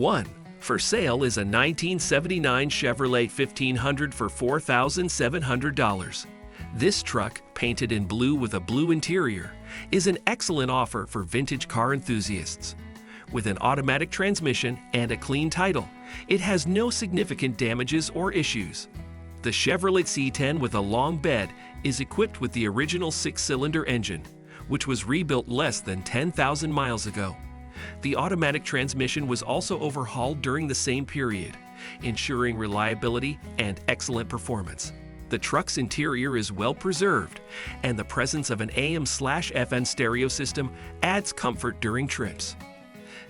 1. For sale is a 1979 Chevrolet 1500 for $4,700. This truck, painted in blue with a blue interior, is an excellent offer for vintage car enthusiasts. With an automatic transmission and a clean title, it has no significant damages or issues. The Chevrolet C10 with a long bed is equipped with the original 6-cylinder engine, which was rebuilt less than 10,000 miles ago. The automatic transmission was also overhauled during the same period, ensuring reliability and excellent performance. The truck's interior is well preserved, and the presence of an AM/FM stereo system adds comfort during trips.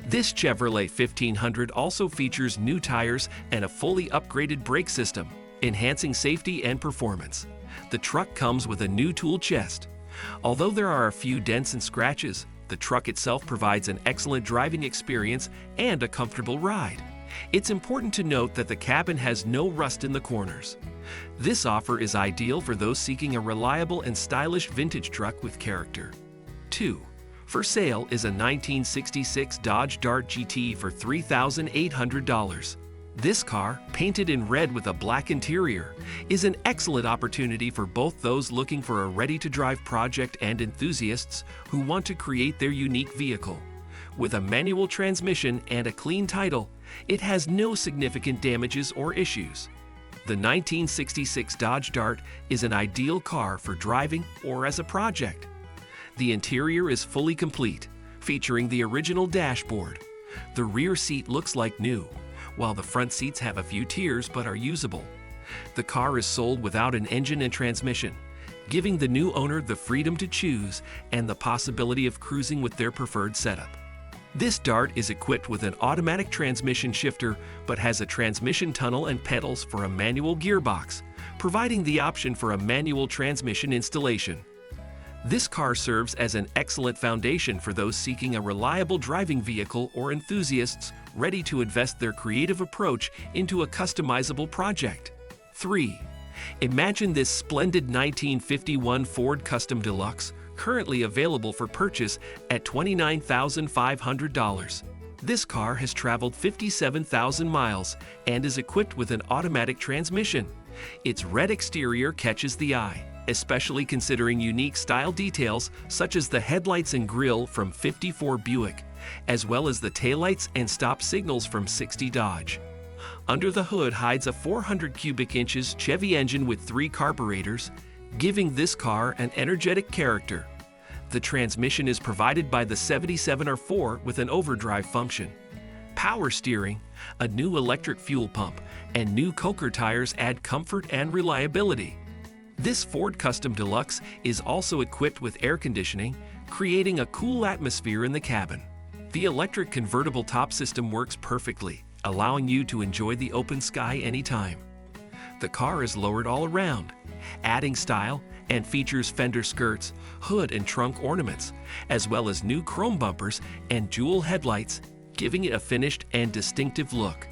This Chevrolet 1500 also features new tires and a fully upgraded brake system, enhancing safety and performance. The truck comes with a new tool chest. Although there are a few dents and scratches, the truck itself provides an excellent driving experience and a comfortable ride. It's important to note that the cabin has no rust in the corners. This offer is ideal for those seeking a reliable and stylish vintage truck with character. 2. For sale is a 1966 Dodge Dart GT for $3,800. This car, painted in red with a black interior, is an excellent opportunity for both those looking for a ready-to-drive project and enthusiasts who want to create their unique vehicle. With a manual transmission and a clean title, it has no significant damages or issues. The 1966 Dodge Dart is an ideal car for driving or as a project. The interior is fully complete, featuring the original dashboard. The rear seat looks like new, while the front seats have a few tears but are usable. The car is sold without an engine and transmission, giving the new owner the freedom to choose and the possibility of cruising with their preferred setup. This Dart is equipped with an automatic transmission shifter but has a transmission tunnel and pedals for a manual gearbox, providing the option for a manual transmission installation. This car serves as an excellent foundation for those seeking a reliable driving vehicle or enthusiasts ready to invest their creative approach into a customizable project. 3. Imagine this splendid 1951 Ford Custom Deluxe, currently available for purchase at $29,500. This car has traveled 57,000 miles and is equipped with an automatic transmission. Its red exterior catches the eye, especially considering unique style details such as the headlights and grille from 54 Buick, as well as the taillights and stop signals from 60 Dodge. Under the hood hides a 400 cubic inches Chevy engine with 3 carburetors, giving this car an energetic character. The transmission is provided by the 77R4 with an overdrive function. Power steering, a new electric fuel pump, and new Coker tires add comfort and reliability. This Ford Custom Deluxe is also equipped with air conditioning, creating a cool atmosphere in the cabin. The electric convertible top system works perfectly, allowing you to enjoy the open sky anytime. The car is lowered all around, adding style, and features fender skirts, hood and trunk ornaments, as well as new chrome bumpers and jewel headlights, giving it a finished and distinctive look.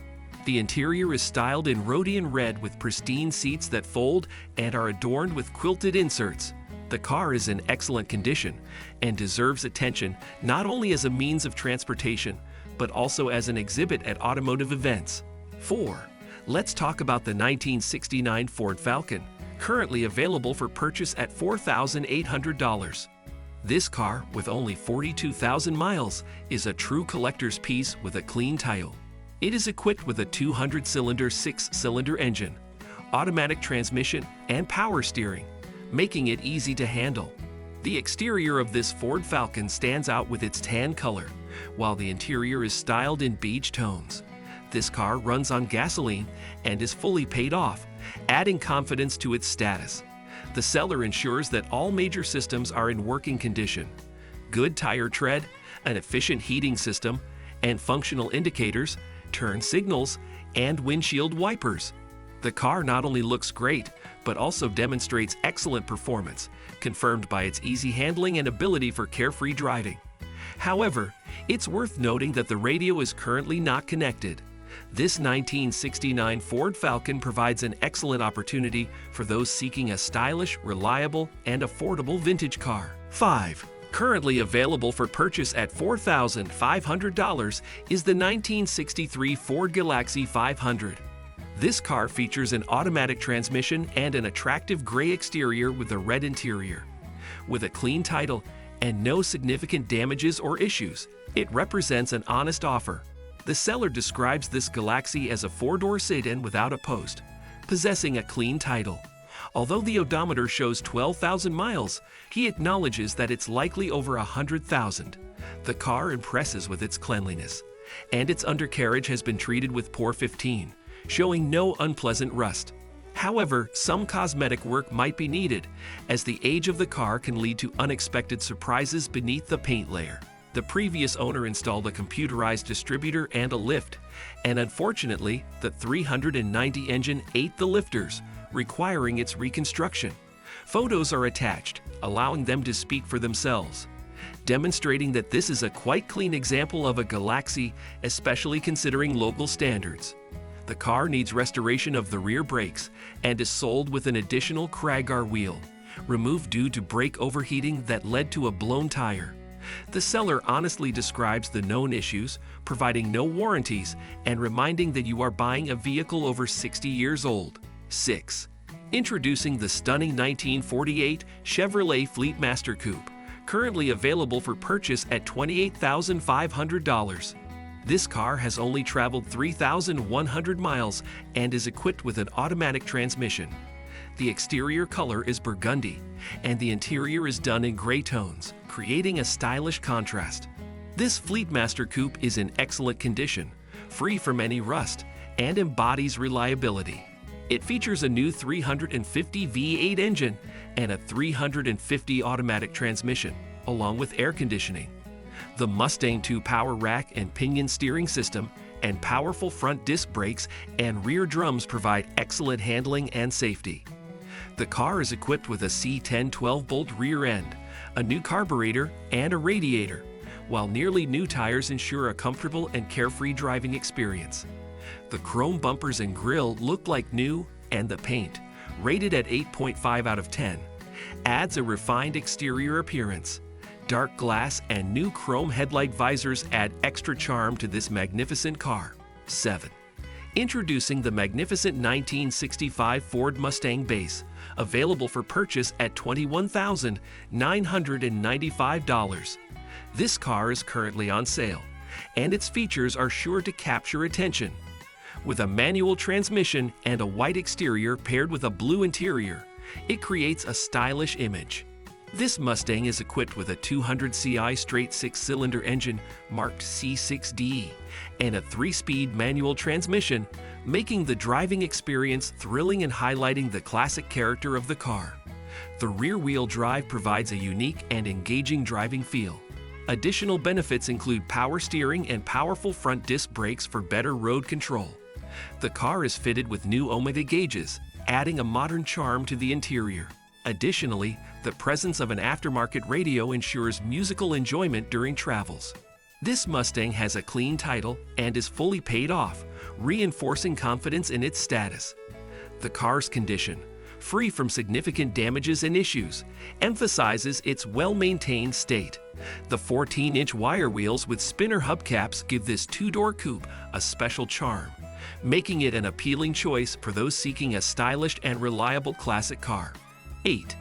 The interior is styled in Rhodian red with pristine seats that fold and are adorned with quilted inserts. The car is in excellent condition and deserves attention not only as a means of transportation, but also as an exhibit at automotive events. 4. Let's talk about the 1969 Ford Falcon, currently available for purchase at $4,800. This car, with only 42,000 miles, is a true collector's piece with a clean title. It is equipped with a 200-cylinder 6-cylinder engine, automatic transmission, and power steering, making it easy to handle. The exterior of this Ford Falcon stands out with its tan color, while the interior is styled in beige tones. This car runs on gasoline and is fully paid off, adding confidence to its status. The seller ensures that all major systems are in working condition. Good tire tread, an efficient heating system, and functional indicators, turn signals, and windshield wipers. The car not only looks great, but also demonstrates excellent performance, confirmed by its easy handling and ability for carefree driving. However, it's worth noting that the radio is currently not connected. This 1969 Ford Falcon provides an excellent opportunity for those seeking a stylish, reliable, and affordable vintage car. 5. Currently available for purchase at $4,500 is the 1963 Ford Galaxie 500. This car features an automatic transmission and an attractive gray exterior with a red interior. With a clean title and no significant damages or issues, it represents an honest offer. The seller describes this Galaxie as a four-door sedan without a post, possessing a clean title. Although the odometer shows 12,000 miles, he acknowledges that it's likely over 100,000. The car impresses with its cleanliness, and its undercarriage has been treated with POR 15, showing no unpleasant rust. However, some cosmetic work might be needed, as the age of the car can lead to unexpected surprises beneath the paint layer. The previous owner installed a computerized distributor and a lift, and unfortunately, the 390 engine ate the lifters, requiring its reconstruction. Photos are attached, allowing them to speak for themselves, demonstrating that this is a quite clean example of a Galaxie, especially considering local standards. The car needs restoration of the rear brakes and is sold with an additional Craggar wheel, removed due to brake overheating that led to a blown tire. The seller honestly describes the known issues, providing no warranties and reminding that you are buying a vehicle over 60 years old. 6. Introducing the stunning 1948 Chevrolet Fleetmaster Coupe, currently available for purchase at $28,500. This car has only traveled 3,100 miles and is equipped with an automatic transmission. The exterior color is burgundy, and the interior is done in gray tones, creating a stylish contrast. This Fleetmaster Coupe is in excellent condition, free from any rust, and embodies reliability. It features a new 350 V8 engine and a 350 automatic transmission, along with air conditioning. The Mustang 2 power rack and pinion steering system and powerful front disc brakes and rear drums provide excellent handling and safety. The car is equipped with a C10 12-bolt rear end, a new carburetor, and a radiator, while nearly new tires ensure a comfortable and carefree driving experience. The chrome bumpers and grille look like new, and the paint, rated at 8.5 out of 10, adds a refined exterior appearance. Dark glass and new chrome headlight visors add extra charm to this magnificent car. 7. Introducing the magnificent 1965 Ford Mustang Base, available for purchase at $21,995. This car is currently on sale, and its features are sure to capture attention. With a manual transmission and a white exterior paired with a blue interior, it creates a stylish image. This Mustang is equipped with a 200 CI straight six-cylinder engine marked C6DE and a 3-speed manual transmission, making the driving experience thrilling and highlighting the classic character of the car. The rear-wheel drive provides a unique and engaging driving feel. Additional benefits include power steering and powerful front disc brakes for better road control. The car is fitted with new Omega gauges, adding a modern charm to the interior. Additionally, the presence of an aftermarket radio ensures musical enjoyment during travels. This Mustang has a clean title and is fully paid off, reinforcing confidence in its status. The car's condition, free from significant damages and issues, emphasizes its well-maintained state. The 14-inch wire wheels with spinner hubcaps give this two-door coupe a special charm, making it an appealing choice for those seeking a stylish and reliable classic car. 8.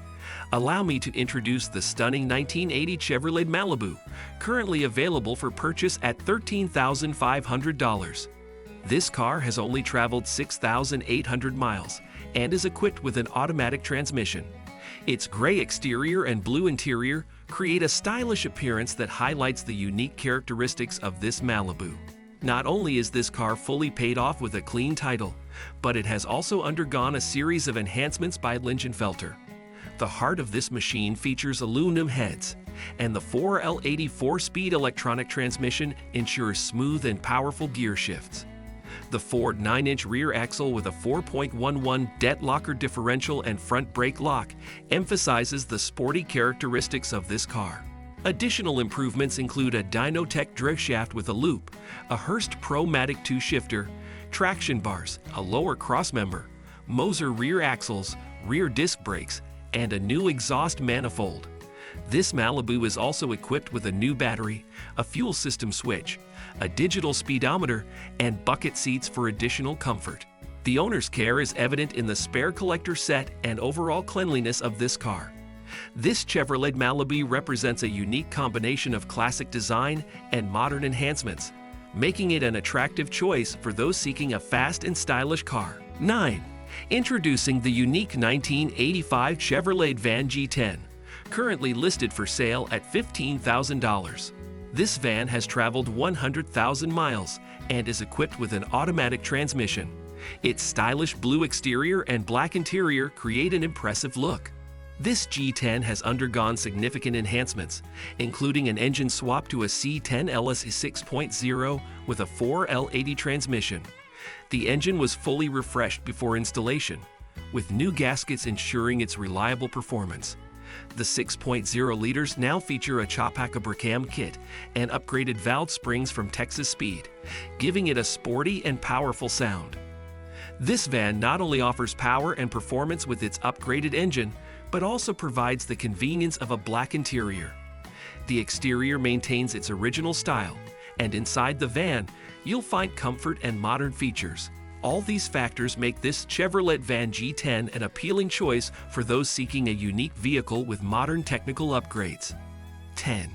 Allow me to introduce the stunning 1980 Chevrolet Malibu, currently available for purchase at $13,500. This car has only traveled 6,800 miles and is equipped with an automatic transmission. Its gray exterior and blue interior create a stylish appearance that highlights the unique characteristics of this Malibu. Not only is this car fully paid off with a clean title, but it has also undergone a series of enhancements by Lingenfelter. The heart of this machine features aluminum heads, and the 4L80 4-speed electronic transmission ensures smooth and powerful gear shifts. The Ford 9-inch rear axle with a 4.11 debt locker differential and front brake lock emphasizes the sporty characteristics of this car. Additional improvements include a Dynotech driveshaft with a loop, a Hurst Pro-Matic 2 shifter, traction bars, a lower crossmember, Moser rear axles, rear disc brakes, and a new exhaust manifold. This Malibu is also equipped with a new battery, a fuel system switch, a digital speedometer, and bucket seats for additional comfort. The owner's care is evident in the spare collector set and overall cleanliness of this car. This Chevrolet Malibu represents a unique combination of classic design and modern enhancements, making it an attractive choice for those seeking a fast and stylish car. 9. Introducing the unique 1985 Chevrolet Van G10, currently listed for sale at $15,000. This van has traveled 100,000 miles and is equipped with an automatic transmission. Its stylish blue exterior and black interior create an impressive look. This G10 has undergone significant enhancements, including an engine swap to a C10 LS 6.0 with a 4L80 transmission. The engine was fully refreshed before installation, with new gaskets ensuring its reliable performance. The 6.0 liters now feature a Chopacabra kit and upgraded valve springs from Texas Speed, giving it a sporty and powerful sound. This van not only offers power and performance with its upgraded engine, but also provides the convenience of a black interior. The exterior maintains its original style, and inside the van, you'll find comfort and modern features. All these factors make this Chevrolet Van G10 an appealing choice for those seeking a unique vehicle with modern technical upgrades. 10.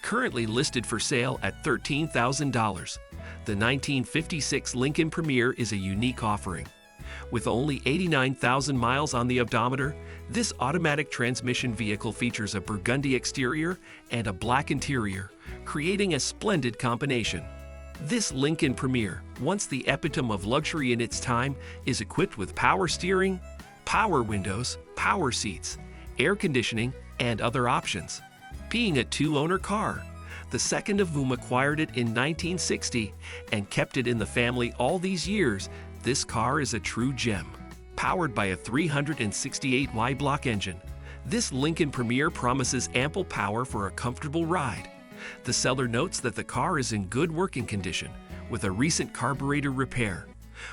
Currently listed for sale at $13,000, the 1956 Lincoln Premier is a unique offering. With only 89,000 miles on the odometer, this automatic transmission vehicle features a burgundy exterior and a black interior, creating a splendid combination. This Lincoln Premier, once the epitome of luxury in its time, is equipped with power steering, power windows, power seats, air conditioning, and other options. Being a two-owner car, the second of whom acquired it in 1960 and kept it in the family all these years, this car is a true gem. Powered by a 368Y block engine, this Lincoln Premier promises ample power for a comfortable ride. The seller notes that the car is in good working condition, with a recent carburetor repair,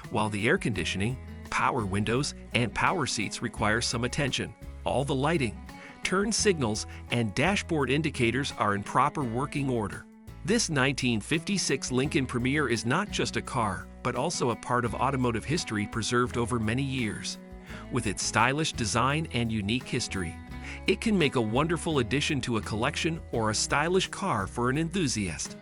while the air conditioning, power windows, and power seats require some attention. All the lighting, turn signals, and dashboard indicators are in proper working order. This 1956 Lincoln Premier is not just a car, but also a part of automotive history preserved over many years. With its stylish design and unique history, it can make a wonderful addition to a collection or a stylish car for an enthusiast.